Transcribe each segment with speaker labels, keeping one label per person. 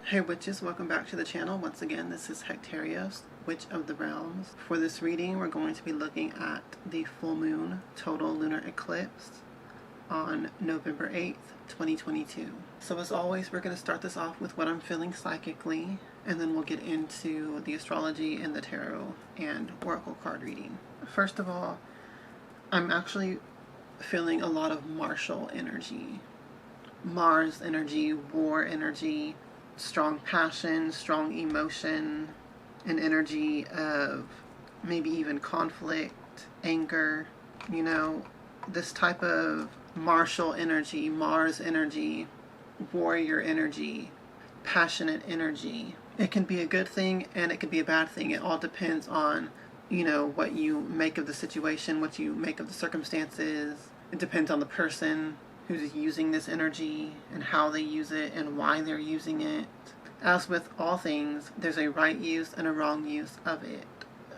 Speaker 1: Hey witches, welcome back to the channel. Once again, this is Hecterios, Witch of the Realms. For this reading, we're going to be looking at the full moon total lunar eclipse on November 8th, 2022. So as always, we're going to start this off with what I'm feeling psychically, and then we'll get into the astrology and the tarot and oracle card reading. First of all, I'm actually feeling a lot of martial energy. Mars energy, war energy, strong passion, strong emotion, an energy of maybe even conflict, anger, you know, this type of martial energy, Mars energy, warrior energy, passionate energy. It can be a good thing and it can be a bad thing. It all depends on, you know, what you make of the situation, what you make of the circumstances. It depends on the person who's using this energy and how they use it and why they're using it. As with all things, there's a right use and a wrong use of it.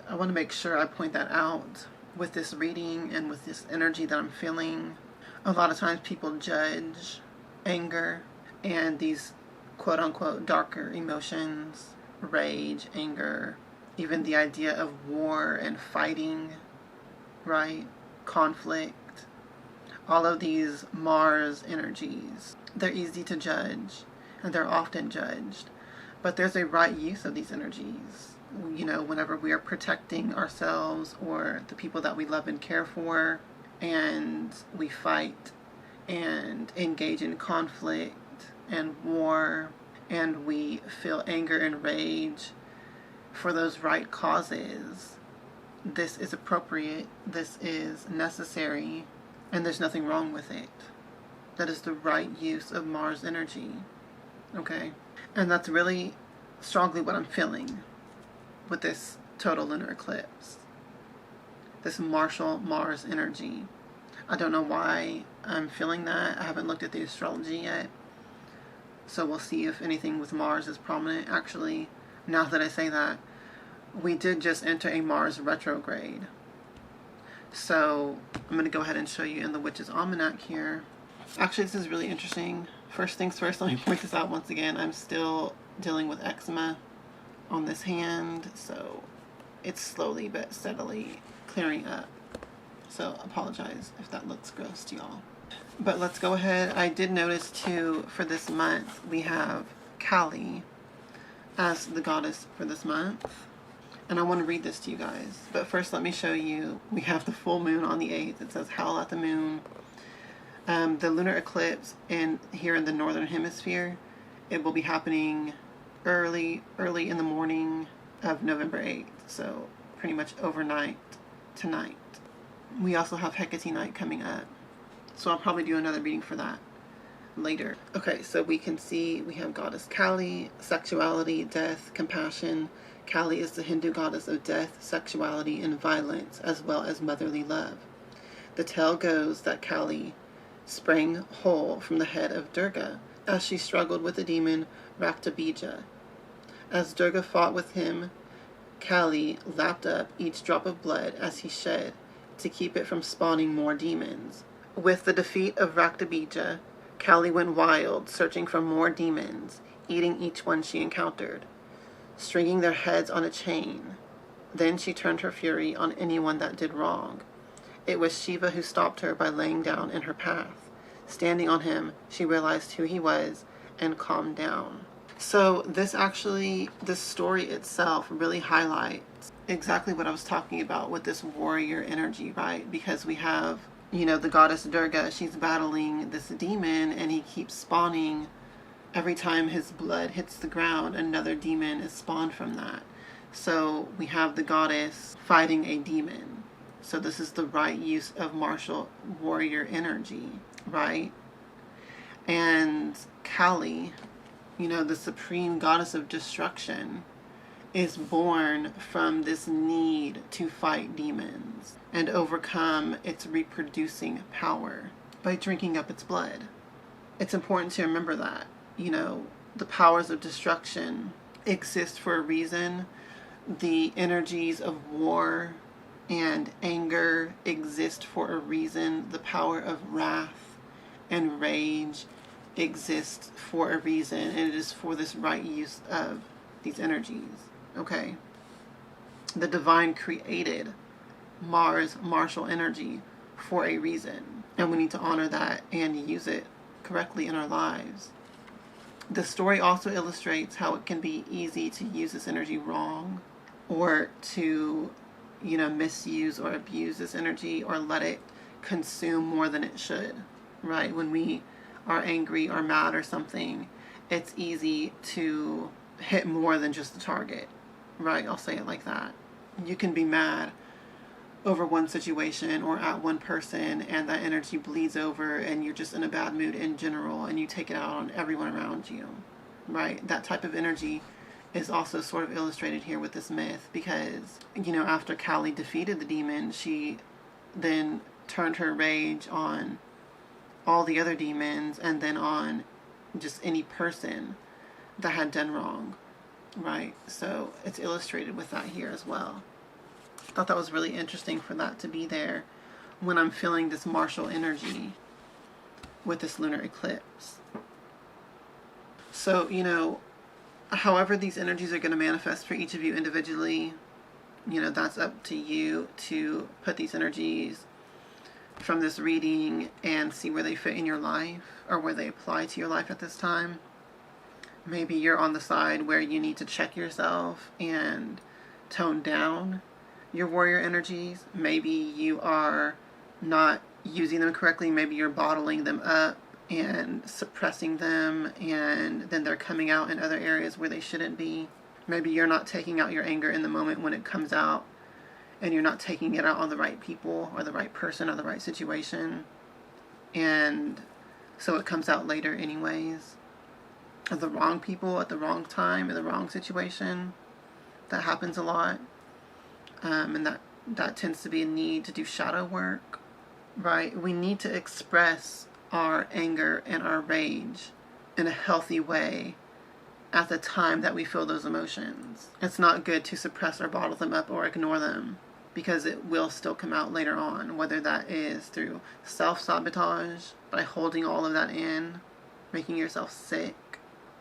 Speaker 1: I want to make sure I point that out with this reading and with this energy that I'm feeling. A lot of times people judge anger and these quote-unquote darker emotions, rage, anger, even the idea of war and fighting, right? Conflict. All of these Mars energies, they're easy to judge, and they're often judged. But there's a right use of these energies. You know, whenever we are protecting ourselves or the people that we love and care for, and we fight and engage in conflict and war, and we feel anger and rage for those right causes, this is appropriate, this is necessary, and there's nothing wrong with it. That is the right use of Mars energy. Okay? And that's really strongly what I'm feeling with this total lunar eclipse. This martial Mars energy. I don't know why I'm feeling that. I haven't looked at the astrology yet. So we'll see if anything with Mars is prominent. Actually, now that I say that, we did just enter a Mars retrograde. So I'm going to go ahead and show you in the Witch's Almanac here. Actually, this is really interesting. First things first, let me point this out once again. I'm still dealing with eczema on this hand, so it's slowly but steadily clearing up. So apologize if that looks gross to y'all. But let's go ahead. I did notice too, for this month, we have Kali as the goddess for this month. And I want to read this to you guys. But first, let me show you. We have the full moon on the 8th. It says, howl at the moon. The lunar eclipse here in the northern hemisphere, it will be happening early in the morning of November 8th. So pretty much overnight tonight. We also have Hecate night coming up. So I'll probably do another reading for that later. Okay, so we can see we have goddess Kali, sexuality, death, compassion. Kali is the Hindu goddess of death, sexuality, and violence, as well as motherly love. The tale goes that Kali sprang whole from the head of Durga as she struggled with the demon Raktabija. As Durga fought with him, Kali lapped up each drop of blood as he shed to keep it from spawning more demons. With the defeat of Raktabija, Kali went wild, searching for more demons, eating each one she encountered, stringing their heads on a chain. Then she turned her fury on anyone that did wrong. It was Shiva who stopped her by laying down in her path. Standing on him, she realized who he was and calmed down. So this story itself really highlights exactly what I was talking about with this warrior energy, right? Because we have, you know, the goddess Durga, she's battling this demon and he keeps spawning. Every time his blood hits the ground, another demon is spawned from that. So we have the goddess fighting a demon. So this is the right use of martial warrior energy, right? And Kali, you know, the supreme goddess of destruction, is born from this need to fight demons and overcome its reproducing power by drinking up its blood. It's important to remember that. You know, the powers of destruction exist for a reason. The energies of war and anger exist for a reason. The power of wrath and rage exists for a reason, and it is for this right use of these energies. Okay? The divine created Mars martial energy for a reason, and we need to honor that and use it correctly in our lives. The story also illustrates how it can be easy to use this energy wrong, or to, misuse or abuse this energy, or let it consume more than it should, right? When we are angry or mad or something, it's easy to hit more than just the target, right? I'll say it like that. You can be mad over one situation or at one person, and that energy bleeds over, and you're just in a bad mood in general, and you take it out on everyone around you, right? That type of energy is also sort of illustrated here with this myth, because, after Kali defeated the demon, she then turned her rage on all the other demons, and then on just any person that had done wrong, right? So it's illustrated with that here as well. I thought that was really interesting for that to be there when I'm feeling this martial energy with this lunar eclipse. So, however these energies are going to manifest for each of you individually, that's up to you to put these energies from this reading and see where they fit in your life, or where they apply to your life at this time. Maybe you're on the side where you need to check yourself and tone down your warrior energies. Maybe you are not using them correctly. Maybe you're bottling them up and suppressing them, and then they're coming out in other areas where they shouldn't be. Maybe you're not taking out your anger in the moment when it comes out, and you're not taking it out on the right people or the right person or the right situation, and so it comes out later anyways. The wrong people at the wrong time in the wrong situation. That happens a lot. And that tends to be a need to do shadow work, right? We need to express our anger and our rage in a healthy way at the time that we feel those emotions. It's not good to suppress or bottle them up or ignore them, because it will still come out later on, whether that is through self-sabotage, by holding all of that in, making yourself sick,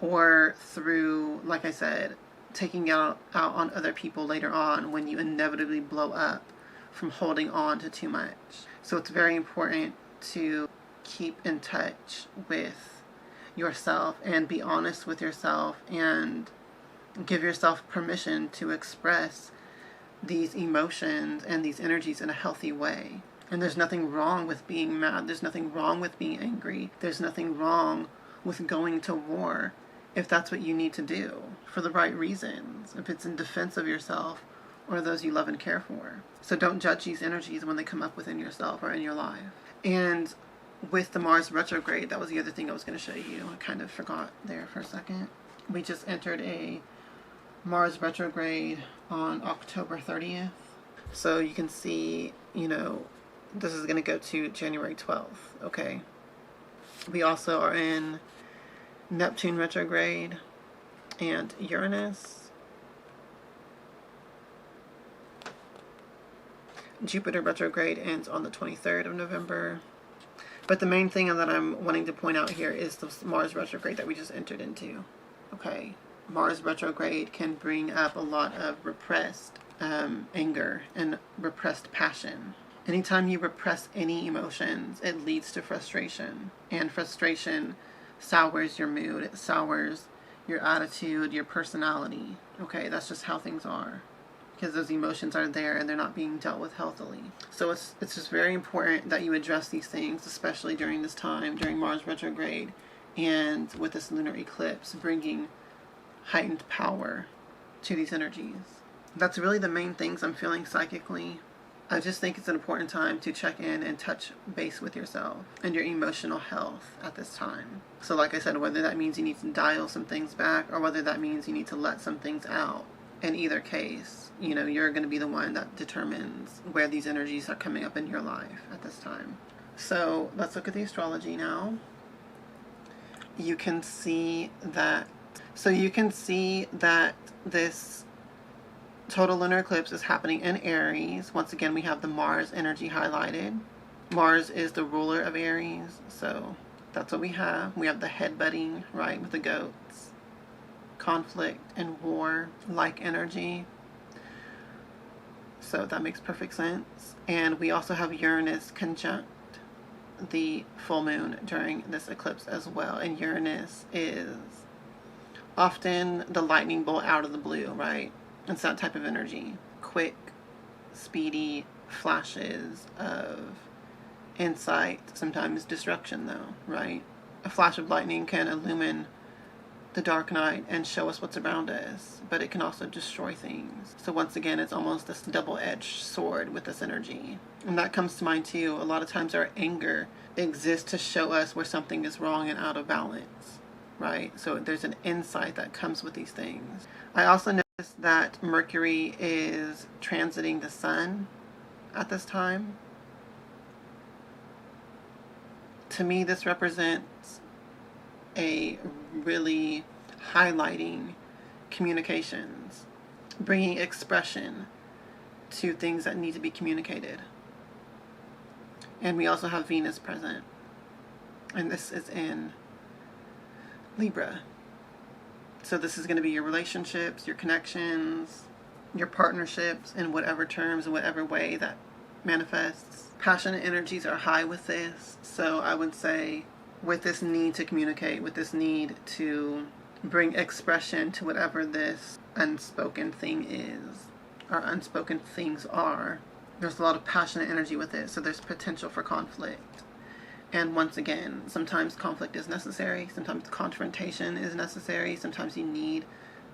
Speaker 1: or through, like I said, taking it out on other people later on when you inevitably blow up from holding on to too much. So it's very important to keep in touch with yourself and be honest with yourself, and give yourself permission to express these emotions and these energies in a healthy way. And there's nothing wrong with being mad. There's nothing wrong with being angry. There's nothing wrong with going to war if that's what you need to do for the right reasons, if it's in defense of yourself or those you love and care for. So don't judge these energies when they come up within yourself or in your life. And with the Mars retrograde, that was the other thing I was going to show you. I kind of forgot there for a second. We just entered a Mars retrograde on October 30th. So you can see, this is going to go to January 12th, okay? We also are in Neptune retrograde and Uranus. Jupiter retrograde ends on the 23rd of November. But the main thing that I'm wanting to point out here is the Mars retrograde that we just entered into. Okay, Mars retrograde can bring up a lot of repressed anger and repressed passion. Anytime you repress any emotions, it leads to frustration. And frustration sours your mood, it sours your attitude, your personality. Okay, that's just how things are, because those emotions are there and they're not being dealt with healthily. So it's just very important that you address these things, especially during this time, during Mars retrograde, and with this lunar eclipse bringing heightened power to these energies. That's really the main things I'm feeling psychically. I just think it's an important time to check in and touch base with yourself and your emotional health at this time. So like I said, whether that means you need to dial some things back, or whether that means you need to let some things out, in either case, you're going to be the one that determines where these energies are coming up in your life at this time. So let's look at the astrology now. You can see that this total lunar eclipse is happening in Aries. Once again, we have the Mars energy highlighted. Mars is the ruler of Aries, so That's what we have. We have the headbutting, right, with the goats. Conflict and war, like energy. So that makes perfect sense. And we also have Uranus conjunct the full moon during this eclipse as well. And Uranus is often the lightning bolt out of the blue, right? It's that type of energy. Quick, speedy flashes of insight, sometimes destruction though, right? A flash of lightning can illumine the dark night and show us what's around us, but it can also destroy things. So once again, it's almost this double-edged sword with this energy. And that comes to mind too. A lot of times our anger exists to show us where something is wrong and out of balance, right? So there's an insight that comes with these things. I also noticed that Mercury is transiting the sun at this time. To me, this represents a really highlighting communications, bringing expression to things that need to be communicated. And we also have Venus present, and this is in Libra. So this is going to be your relationships, your connections, your partnerships in whatever terms, in whatever way that manifests. Passionate energies are high with this, so I would say with this need to communicate, with this need to bring expression to whatever this unspoken thing is, or unspoken things are, there's a lot of passionate energy with it, so there's potential for conflict. And once again, sometimes conflict is necessary, sometimes confrontation is necessary, sometimes you need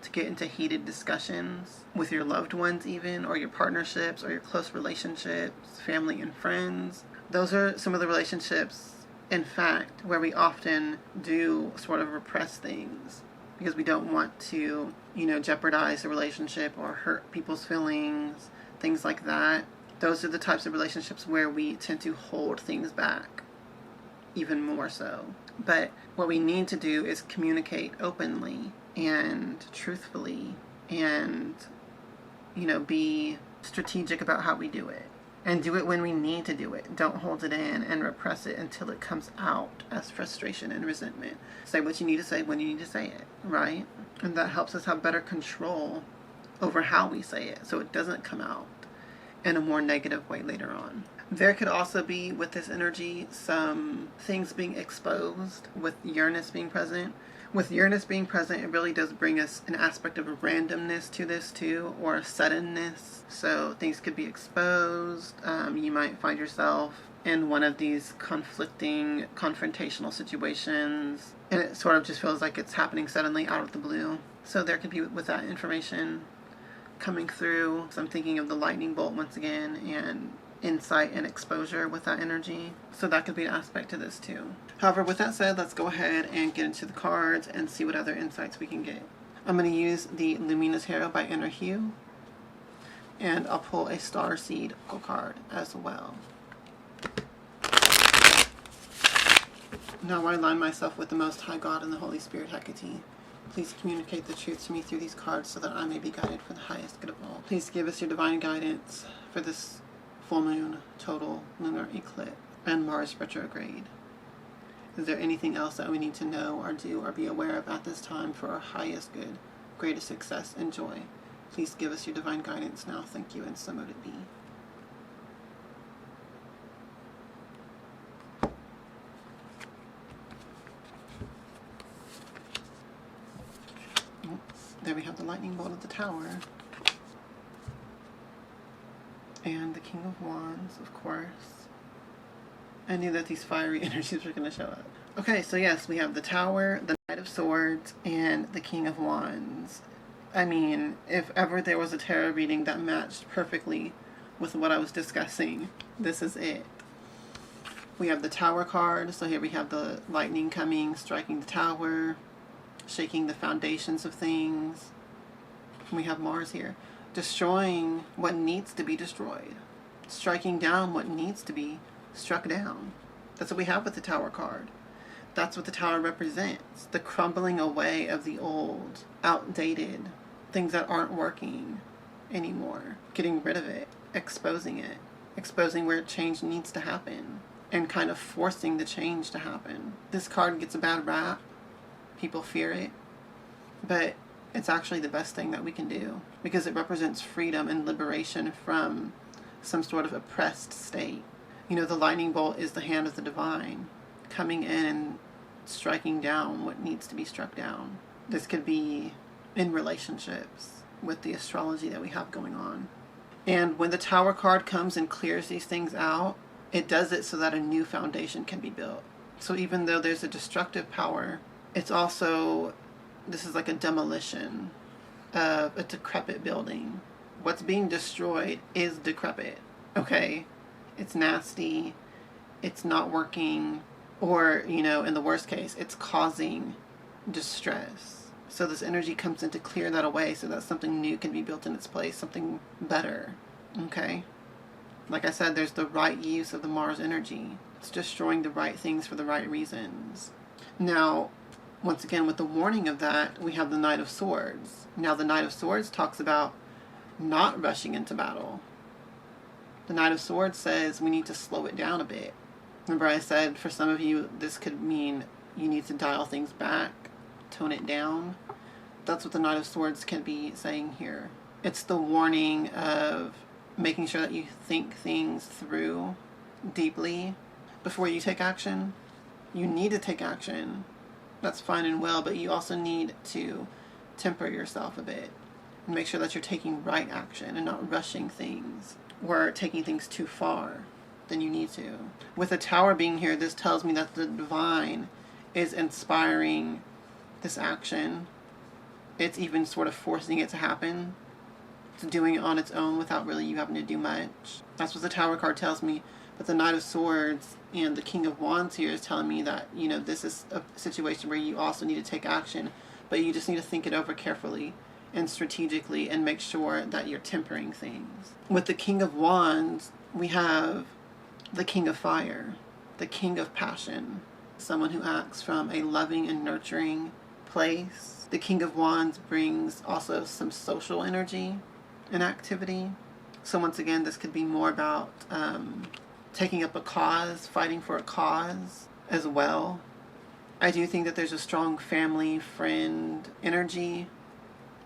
Speaker 1: to get into heated discussions with your loved ones even, or your partnerships, or your close relationships, family and friends. Those are some of the relationships, in fact, where we often do sort of repress things because we don't want to, jeopardize the relationship or hurt people's feelings, things like that. Those are the types of relationships where we tend to hold things back, even more so. But what we need to do is communicate openly and truthfully and, be strategic about how we do it. And do it when we need to do it. Don't hold it in and repress it until it comes out as frustration and resentment. Say what you need to say when you need to say it, right? And that helps us have better control over how we say it, so it doesn't come out in a more negative way later on. There could also be, with this energy, some things being exposed with Uranus being present. With Uranus being present, it really does bring us an aspect of randomness to this too, or suddenness. So things could be exposed. You might find yourself in one of these conflicting, confrontational situations, and it sort of just feels like it's happening suddenly out of the blue. So there could be, with that information coming through, so I'm thinking of the lightning bolt once again, and insight and exposure with that energy. So that could be an aspect to this too. However, with that said, let's go ahead and get into the cards and see what other insights we can get. I'm going to use the Luminous Hero by Inner Hue, and I'll pull a Star Seed card as well. Now I align myself with the Most High God and the Holy Spirit Hecate. Please communicate the truth to me through these cards so that I may be guided for the highest good of all. Please give us your divine guidance for this full moon, total lunar eclipse, and Mars retrograde. Is there anything else that we need to know or do or be aware of at this time for our highest good, greatest success, and joy? Please give us your divine guidance now. Thank you, and so mote it be. There we have the lightning bolt of the Tower. And the King of Wands, of course. I knew that these fiery energies were going to show up. Okay, so yes, we have the Tower, the Knight of Swords, and the King of Wands. I mean, if ever there was a tarot reading that matched perfectly with what I was discussing, this is it. We have the Tower card, so here we have the lightning coming, striking the tower, shaking the foundations of things. We have Mars here, destroying what needs to be destroyed, striking down what needs to be struck down. That's what we have with the Tower card. That's what the Tower represents, the crumbling away of the old, outdated, things that aren't working anymore, getting rid of it, exposing where change needs to happen. and kind of forcing the change to happen. This card gets a bad rap. People fear it. But it's actually the best thing that we can do because it represents freedom and liberation from some sort of oppressed state. You know, the lightning bolt is the hand of the divine coming in and striking down what needs to be struck down. This could be in relationships with the astrology that we have going on. And when the Tower card comes and clears these things out, it does it so that a new foundation can be built. So even though there's a destructive power, it's also, this is like a demolition of a decrepit building. What's being destroyed is decrepit, okay? It's nasty, it's not working, or, you know, in the worst case, it's causing distress. So this energy comes in to clear that away so that something new can be built in its place, something better, okay? Like I said, there's the right use of the Mars energy. It's destroying the right things for the right reasons. Now, once again, with the warning of that, we have the Knight of Swords. Now, the Knight of Swords talks about not rushing into battle. The Knight of Swords says we need to slow it down a bit. Remember I said for some of you, this could mean you need to dial things back, tone it down. That's what the Knight of Swords can be saying here. It's the warning of making sure that you think things through deeply before you take action. You need to take action. That's fine and well, but you also need to temper yourself a bit and make sure that you're taking right action and not rushing things or taking things too far than you need to. With the Tower being here, this tells me that the divine is inspiring this action. It's even sort of forcing it to happen. It's doing it on its own without really you having to do much. That's what the Tower card tells me. But the Knight of Swords and the King of Wands here is telling me that, you know, this is a situation where you also need to take action, but you just need to think it over carefully and strategically and make sure that you're tempering things. With the King of Wands, we have the King of Fire, the King of Passion, someone who acts from a loving and nurturing place. The King of Wands brings also some social energy and activity. So once again, this could be more about taking up a cause, fighting for a cause as well. I do think that there's a strong family, friend energy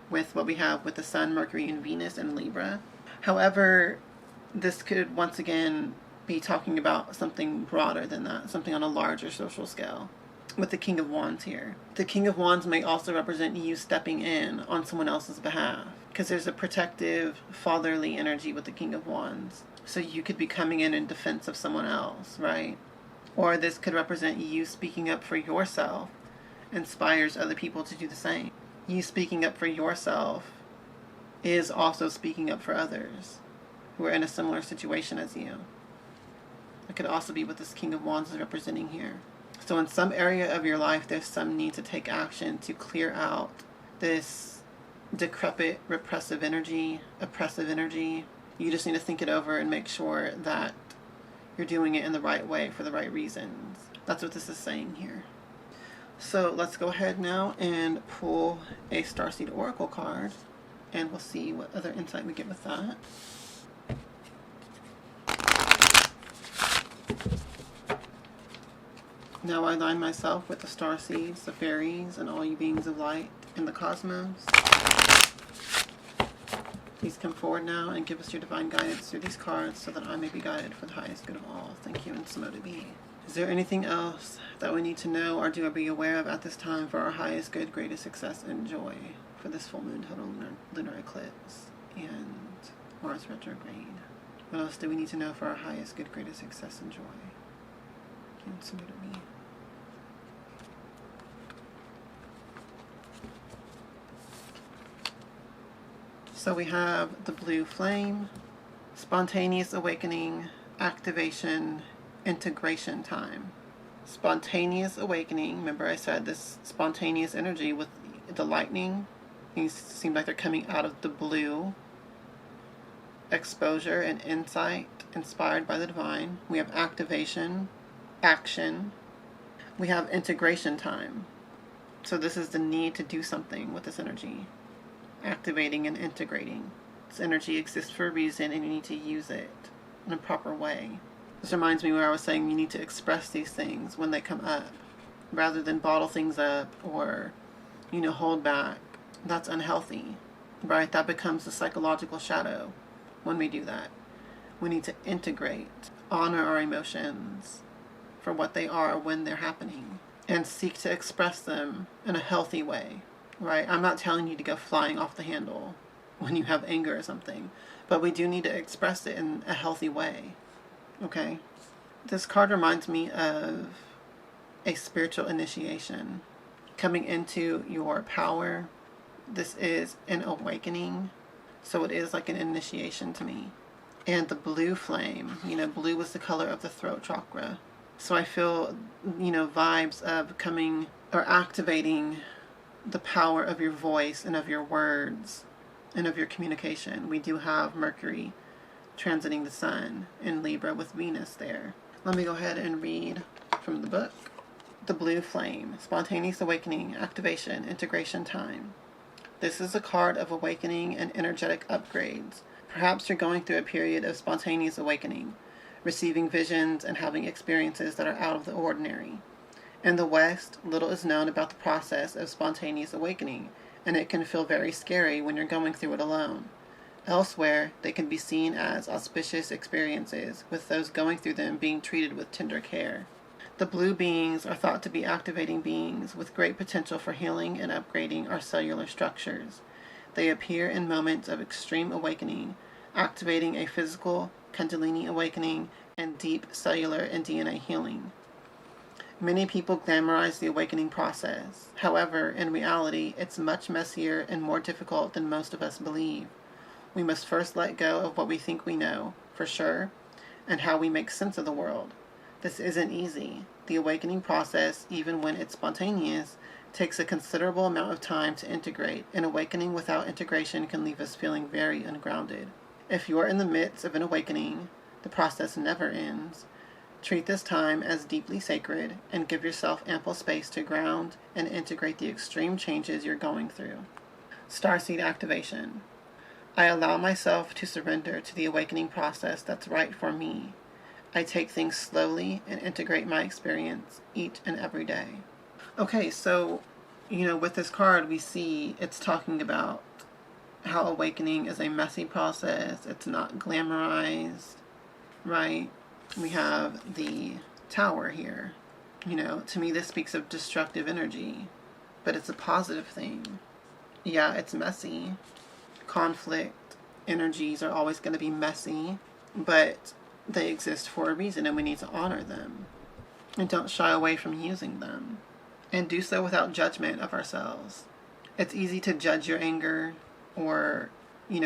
Speaker 1: with what we have with the Sun, Mercury, and Venus in Libra. However, this could once again be talking about something broader than that, something on a larger social scale. With the King of Wands here, the King of Wands may also represent you stepping in on someone else's behalf, because there's a protective, fatherly energy with the King of Wands. So you could be coming in defense of someone else, right? Or this could represent you speaking up for yourself, inspires other people to do the same. You speaking up for yourself is also speaking up for others who are in a similar situation as you. It could also be what this King of Wands is representing here. So in some area of your life, there's some need to take action to clear out this decrepit, repressive energy, oppressive energy. You just need to think it over and make sure that you're doing it in the right way for the right reasons. That's what this is saying here. So let's go ahead now and pull a Starseed Oracle card, and we'll see what other insight we get with that. Now I align myself with the starseeds, the fairies, and all you beings of light in the cosmos. Please come forward now and give us your divine guidance through these cards so that I may be guided for the highest good of all. Thank you, and so to be. Is there anything else that we need to know or do or be aware of at this time for our highest good, greatest success and joy for this full moon total lunar eclipse and Mars retrograde? What else do we need to know for our highest good, greatest success and joy? And so to be. So we have the blue flame, spontaneous awakening, activation, integration time. Spontaneous awakening, remember I said this spontaneous energy with the lightning, these seem like they're coming out of the blue. Exposure and insight inspired by the divine. We have activation, action. We have integration time. So this is the need to do something with this energy. Activating and integrating. This energy exists for a reason and you need to use it in a proper way. This reminds me where I was saying you need to express these things when they come up, rather than bottle things up or, hold back. That's unhealthy, right? That becomes the psychological shadow when we do that. We need to integrate, honor our emotions for what they are when they're happening, and seek to express them in a healthy way, right? I'm not telling you to go flying off the handle when you have anger or something, but we do need to express it in a healthy way, okay? This card reminds me of a spiritual initiation, coming into your power. This is an awakening, so it is like an initiation to me. And the blue flame, blue was the color of the throat chakra. So I feel, vibes of coming or activating the power of your voice and of your words and of your communication. We do have Mercury transiting the sun in Libra with Venus there. Let me go ahead and read from the book. The blue flame, spontaneous awakening, activation, integration time. This is a card of awakening and energetic upgrades. Perhaps you're going through a period of spontaneous awakening, receiving visions and having experiences that are out of the ordinary. In the West, little is known about the process of spontaneous awakening, and it can feel very scary when you're going through it alone. Elsewhere, they can be seen as auspicious experiences, with those going through them being treated with tender care. The blue beings are thought to be activating beings with great potential for healing and upgrading our cellular structures. They appear in moments of extreme awakening, activating a physical, Kundalini awakening, and deep cellular and DNA healing. Many people glamorize the awakening process. However, in reality, it's much messier and more difficult than most of us believe. We must first let go of what we think we know, for sure, and how we make sense of the world. This isn't easy. The awakening process, even when it's spontaneous, takes a considerable amount of time to integrate, and awakening without integration can leave us feeling very ungrounded. If you are in the midst of an awakening, the process never ends. Treat this time as deeply sacred and give yourself ample space to ground and integrate the extreme changes you're going through. Starseed activation. I allow myself to surrender to the awakening process that's right for me. I take things slowly and integrate my experience each and every day. Okay, so, with this card, we see it's talking about how awakening is a messy process. It's not glamorized, right? We have the Tower here. To me, this speaks of destructive energy, but it's a positive thing. Yeah, it's messy. Conflict energies are always going to be messy, but they exist for a reason, and we need to honor them. And don't shy away from using them. And do so without judgment of ourselves. It's easy to judge your anger or,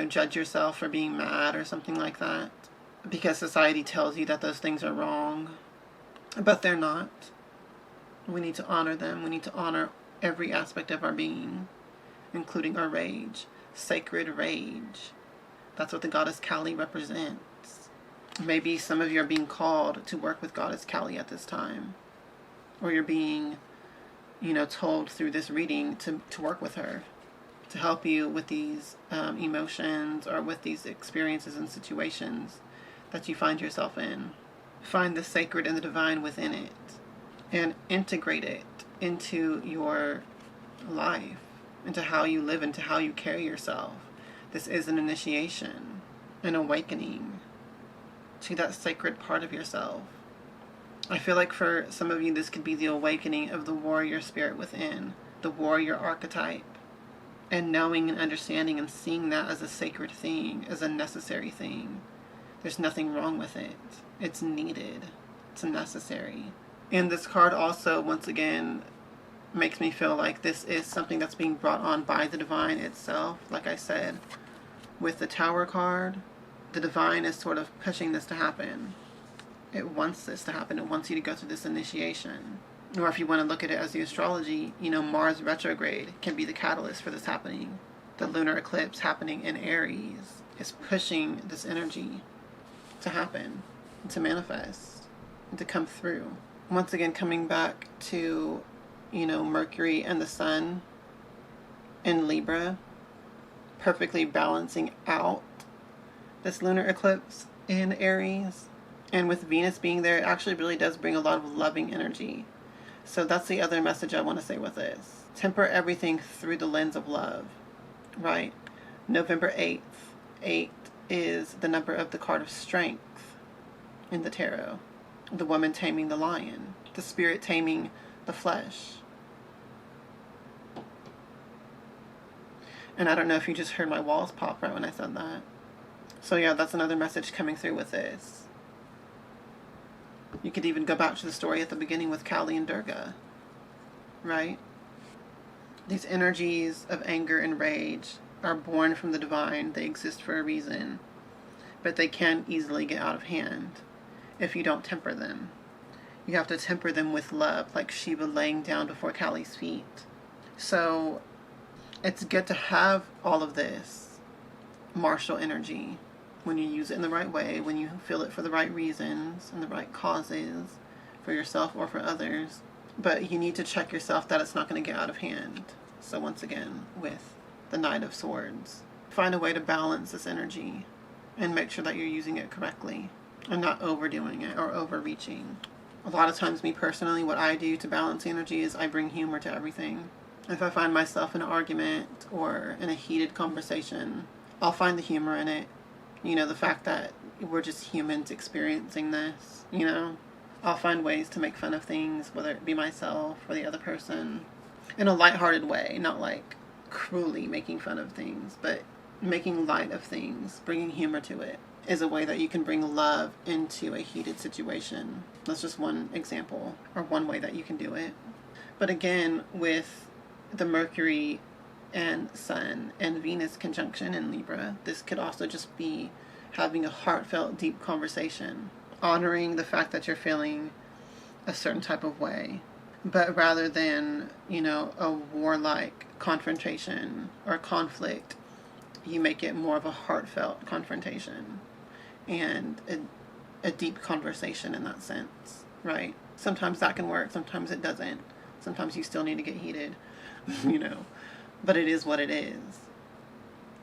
Speaker 1: judge yourself for being mad or something like that, because society tells you that those things are wrong, but they're not. We need to honor them. We need to honor every aspect of our being, including our rage. Sacred rage. That's what the goddess Kali represents. Maybe some of you are being called to work with goddess Kali at this time, or you're being told through this reading to work with her, to help you with these emotions or with these experiences and situations that you find yourself in. Find the sacred and the divine within it and integrate it into your life, into how you live, into how you carry yourself. This is an initiation, an awakening to that sacred part of yourself. I feel like for some of you, this could be the awakening of the warrior spirit within, the warrior archetype, and knowing and understanding and seeing that as a sacred thing, as a necessary thing. There's nothing wrong with it. It's needed. It's necessary. And this card also, once again, makes me feel like this is something that's being brought on by the divine itself. Like I said, with the Tower card, the divine is sort of pushing this to happen. It wants this to happen. It wants you to go through this initiation. Or if you want to look at it as the astrology, Mars retrograde can be the catalyst for this happening. The lunar eclipse happening in Aries is pushing this energy to happen, to manifest, and to come through. Once again, coming back to, Mercury and the Sun in Libra, perfectly balancing out this lunar eclipse in Aries. And with Venus being there, it actually really does bring a lot of loving energy. So that's the other message I want to say with this. Temper everything through the lens of love, right? November 8th. 8 is the number of the card of strength in the tarot. The woman taming the lion. The spirit taming the flesh. And I don't know if you just heard my walls pop right when I said that. So yeah, that's another message coming through with this. You could even go back to the story at the beginning with Kali and Durga, right? These energies of anger and rage are born from the divine. They exist for a reason, but they can easily get out of hand if you don't temper them. You have to temper them with love, like Shiva laying down before Kali's feet. So it's good to have all of this martial energy when you use it in the right way, when you feel it for the right reasons and the right causes for yourself or for others. But you need to check yourself that it's not going to get out of hand. So once again, with the Knight of Swords, find a way to balance this energy and make sure that you're using it correctly and not overdoing it or overreaching. A lot of times, me personally, what I do to balance the energy is I bring humor to everything. If I find myself in an argument or in a heated conversation, I'll find the humor in it. You know, the fact that we're just humans experiencing this, you know. I'll find ways to make fun of things, whether it be myself or the other person, in a lighthearted way, not like cruelly making fun of things, but making light of things, bringing humor to it is a way that you can bring love into a heated situation. That's just one example, or one way that you can do it. But again, with the Mercury and Sun and Venus conjunction in Libra, this could also just be having a heartfelt, deep conversation, honoring the fact that you're feeling a certain type of way, but rather than, you know, a warlike confrontation or conflict, you make it more of a heartfelt confrontation and a deep conversation in that sense, right? Sometimes that can work, sometimes it doesn't. Sometimes you still need to get heated, you know. But it is what it is.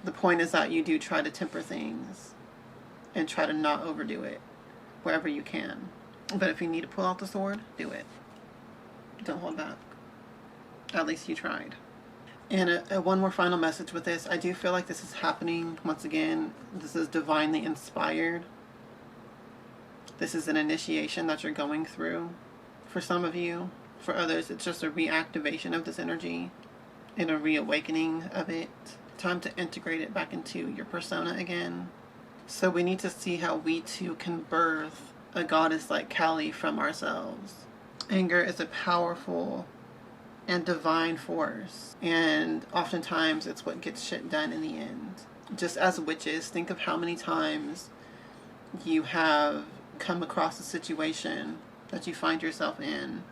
Speaker 1: The point is that you do try to temper things and try to not overdo it wherever you can. But if you need to pull out the sword, do it. Don't hold back. At least you tried. And one more final message with this. I do feel like this is happening. Once again, this is divinely inspired. This is an initiation that you're going through. For some of you. For others, it's just a reactivation of this energy and a reawakening of it. Time to integrate it back into your persona again. So we need to see how we too can birth a goddess like Kali from ourselves. Anger is a powerful and divine force, and oftentimes it's what gets shit done in the end. Just as witches, think of how many times you have come across a situation that you find yourself in,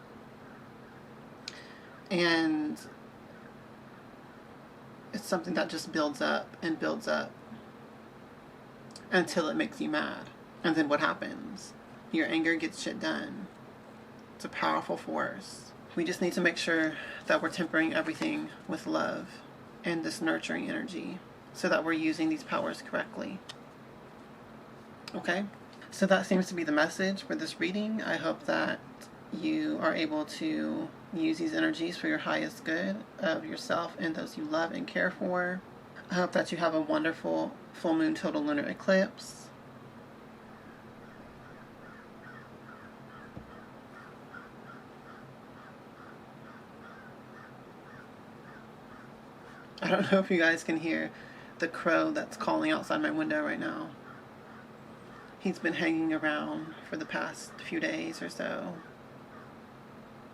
Speaker 1: and it's something that just builds up and builds up until it makes you mad. And then what happens? Your anger gets shit done. It's a powerful force. We just need to make sure that we're tempering everything with love and this nurturing energy so that we're using these powers correctly. Okay? So that seems to be the message for this reading. I hope that you are able to use these energies for your highest good of yourself and those you love and care for. I hope that you have a wonderful full moon total lunar eclipse. I don't know if you guys can hear the crow that's calling outside my window right now. He's been hanging around for the past few days or so.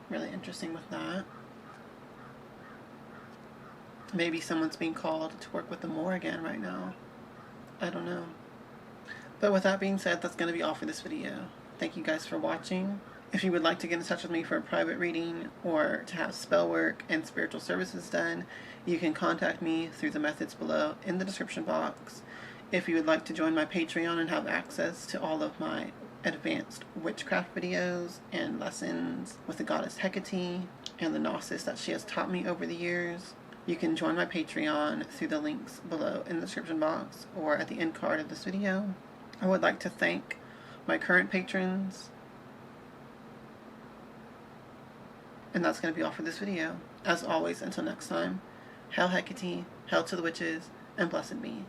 Speaker 1: Really interesting with that. Maybe someone's being called to work with them more again right now. I don't know. But with that being said, that's going to be all for this video. Thank you guys for watching. If you would like to get in touch with me for a private reading or to have spell work and spiritual services done, you can contact me through the methods below in the description box. If you would like to join my Patreon and have access to all of my advanced witchcraft videos and lessons with the goddess Hecate and the Gnosis that she has taught me over the years, you can join my Patreon through the links below in the description box or at the end card of this video. I would like to thank my current patrons. And that's going to be all for this video. As always, until next time, hail Hecate, hail to the witches, and blessed be.